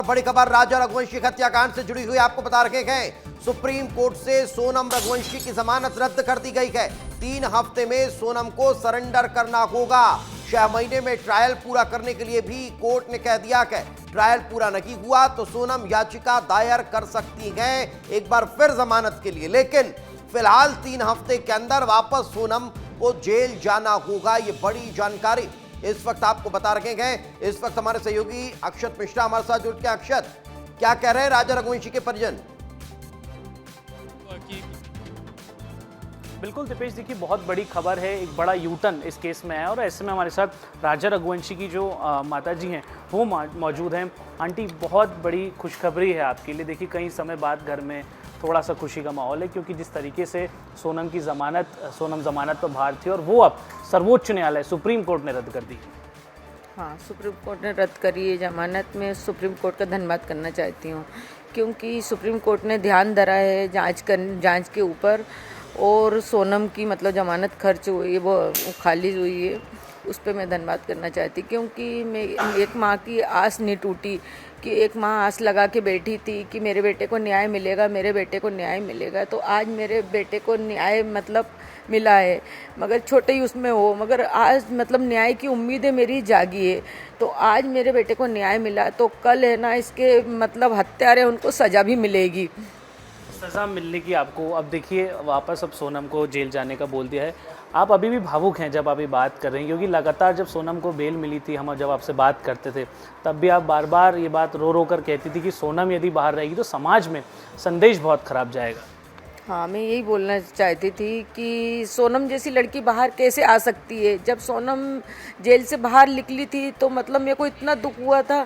बड़ी खबर राजा रघुवंशी हत्याकांड से जुड़ी हुई आपको बता रखे हैं। सुप्रीम कोर्ट से सोनम रघुवंशी की जमानत रद्द कर दी गई है। 3 हफ्ते में सोनम को सरेंडर करना होगा। 6 महीने में ट्रायल पूरा करने के लिए भी कोर्ट ने कह दिया कि ट्रायल पूरा नहीं हुआ तो सोनम याचिका दायर कर सकती हैं एक बार फिर जमानत के लिए। लेकिन फिलहाल 3 हफ्ते के अंदर वापस सोनम को जेल जाना होगा। ये बड़ी जानकारी इस वक्त आपको बता रखे हैं। इस वक्त हमारे सहयोगी अक्षत मिश्रा हमारे साथ जुड़ के। अक्षत, क्या कह रहे हैं राजा रघुवंशी के परिजन? बिल्कुल दीपेश, देखिए बहुत बड़ी खबर है, एक बड़ा यूटर्न इस केस में है और ऐसे में हमारे साथ राजा रघुवंशी की जो माताजी हैं वो मौजूद हैं। आंटी, बहुत बड़ी खुशखबरी है आपके लिए। देखिए कई समय बाद घर में थोड़ा सा खुशी का माहौल है, क्योंकि जिस तरीके से सोनम जमानत पर बाहर थी और वो अब सर्वोच्च न्यायालय सुप्रीम कोर्ट ने रद्द कर दी। हाँ, सुप्रीम कोर्ट ने रद्द करी है जमानत। में सुप्रीम कोर्ट का धन्यवाद करना चाहती हूँ, क्योंकि सुप्रीम कोर्ट ने ध्यान धरा है जांच के ऊपर, और सोनम की मतलब जमानत खर्च हुई है, वो खाली हुई है, उस पर मैं धन्यवाद करना चाहती। क्योंकि मैं एक माँ की आस नहीं टूटी, कि एक माँ आस लगा के बैठी थी कि मेरे बेटे को न्याय मिलेगा, मेरे बेटे को न्याय मिलेगा। तो आज मेरे बेटे को न्याय मतलब मिला है, मगर छोटे ही उसमें हो, मगर आज मतलब न्याय की उम्मीदें मेरी जागी है। तो आज मेरे बेटे को न्याय मिला, तो कल है ना इसके मतलब हत्यारे उनको सज़ा भी मिलेगी। सज़ा मिलने की आपको अब देखिए वापस अब सोनम को जेल जाने का बोल दिया है। आप अभी भी भावुक हैं जब आप ये बात कर रहे हैं, क्योंकि लगातार जब सोनम को बेल मिली थी, हम जब आपसे बात करते थे तब भी आप बार बार ये बात रो रो कर कहती थी कि सोनम यदि बाहर रहेगी तो समाज में संदेश बहुत खराब जाएगा। हाँ, मैं यही बोलना चाहती थी कि सोनम जैसी लड़की बाहर कैसे आ सकती है। जब सोनम जेल से बाहर निकली थी तो मतलब मेरे को इतना दुख हुआ था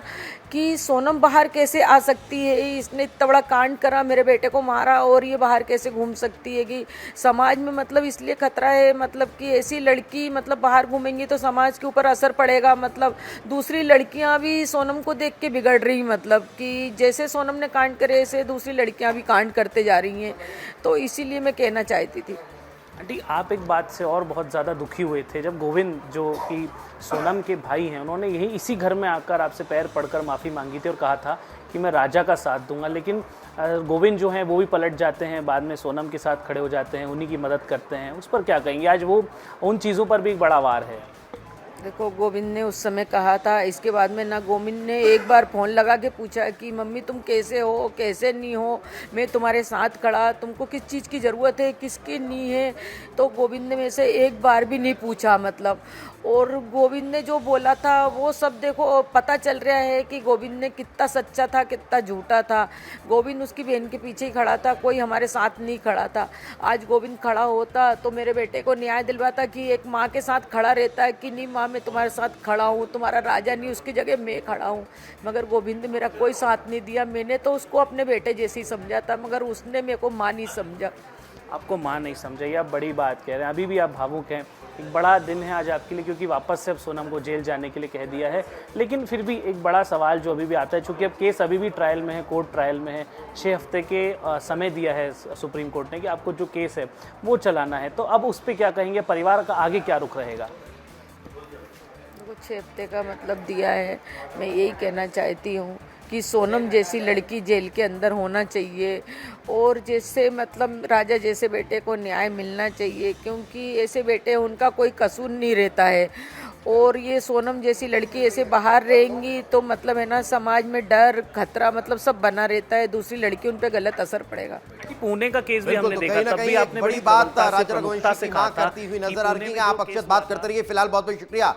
कि सोनम बाहर कैसे आ सकती है, इसने इतना बड़ा कांड करा, मेरे बेटे को मारा, और ये बाहर कैसे घूम सकती है। कि समाज में मतलब इसलिए खतरा है, मतलब कि ऐसी लड़की मतलब बाहर घूमेंगी तो समाज के ऊपर असर पड़ेगा। मतलब दूसरी लड़कियां भी सोनम को देख के बिगड़ रही, मतलब कि जैसे सोनम ने कांड करे ऐसे दूसरी लड़कियां भी कांड करते जा रही हैं। तो इसीलिए मैं कहना चाहती थी। आंटी, आप एक बात से और बहुत ज़्यादा दुखी हुए थे जब गोविंद, जो कि सोनम के भाई हैं, उन्होंने इसी घर में आकर आपसे पैर पड़कर माफ़ी मांगी थी और कहा था कि मैं राजा का साथ दूंगा। लेकिन गोविंद जो हैं वो भी पलट जाते हैं, बाद में सोनम के साथ खड़े हो जाते हैं, उन्हीं की मदद करते हैं। उस पर क्या कहेंगे? आज वो उन चीज़ों पर भी एक बड़ा वार है। देखो, गोविंद ने उस समय कहा था, इसके बाद में ना गोविंद ने एक बार फ़ोन लगा के पूछा कि मम्मी तुम कैसे हो, कैसे नहीं हो, मैं तुम्हारे साथ खड़ा, तुमको किस चीज़ की ज़रूरत है, किसकी नहीं है। तो गोविंद ने मेरे से एक बार भी नहीं पूछा मतलब। और गोविंद ने जो बोला था वो सब देखो पता चल रहा है कि गोविंद ने कितना सच्चा था, कितना झूठा था। गोविंद उसकी बहन के पीछे ही खड़ा था, कोई हमारे साथ नहीं खड़ा था। आज गोविंद खड़ा होता तो मेरे बेटे को न्याय दिलवाता कि एक माँ के साथ खड़ा रहता है कि नहीं माँ मैं तुम्हारे साथ खड़ा हूँ, तुम्हारा राजा नहीं उसकी जगह मैं खड़ा हूँ। मगर गोविंद मेरा कोई साथ नहीं दिया। मैंने तो उसको अपने बेटे जैसे ही समझा था, मगर उसने मेरे को माँ नहीं समझा। आपको माँ नहीं समझा, ये आप बड़ी बात कह रहे हैं। अभी भी आप भावुक हैं। एक बड़ा दिन है आज आपके लिए, क्योंकि वापस से अब सोनम को जेल जाने के लिए कह दिया है। लेकिन फिर भी एक बड़ा सवाल जो अभी भी आता है, चूँकि अब केस अभी भी ट्रायल में है, कोर्ट ट्रायल में है, 6 हफ्ते के समय दिया है सुप्रीम कोर्ट ने कि आपको जो केस है वो चलाना है। तो अब उस पर क्या कहेंगे? परिवार का आगे क्या रुख रहेगा? 6 हफ्ते का मतलब दिया है। मैं यही कहना चाहती हूँ कि सोनम जैसी लड़की जेल के अंदर होना चाहिए, और जैसे मतलब राजा जैसे बेटे को न्याय मिलना चाहिए, क्योंकि ऐसे बेटे उनका कोई कसूर नहीं रहता है। और ये सोनम जैसी लड़की ऐसे बाहर रहेंगी तो मतलब है ना समाज में डर खतरा मतलब सब बना रहता है, दूसरी लड़की उन पे गलत असर पड़ेगा। पुणे का केस भी हमने देखा, तब भी आपने बड़ी बात राजा रघुवंशी की मां करती हुई नजर आ रही है। आप अक्षत बात करते रहिए। फिलहाल बहुत बहुत शुक्रिया।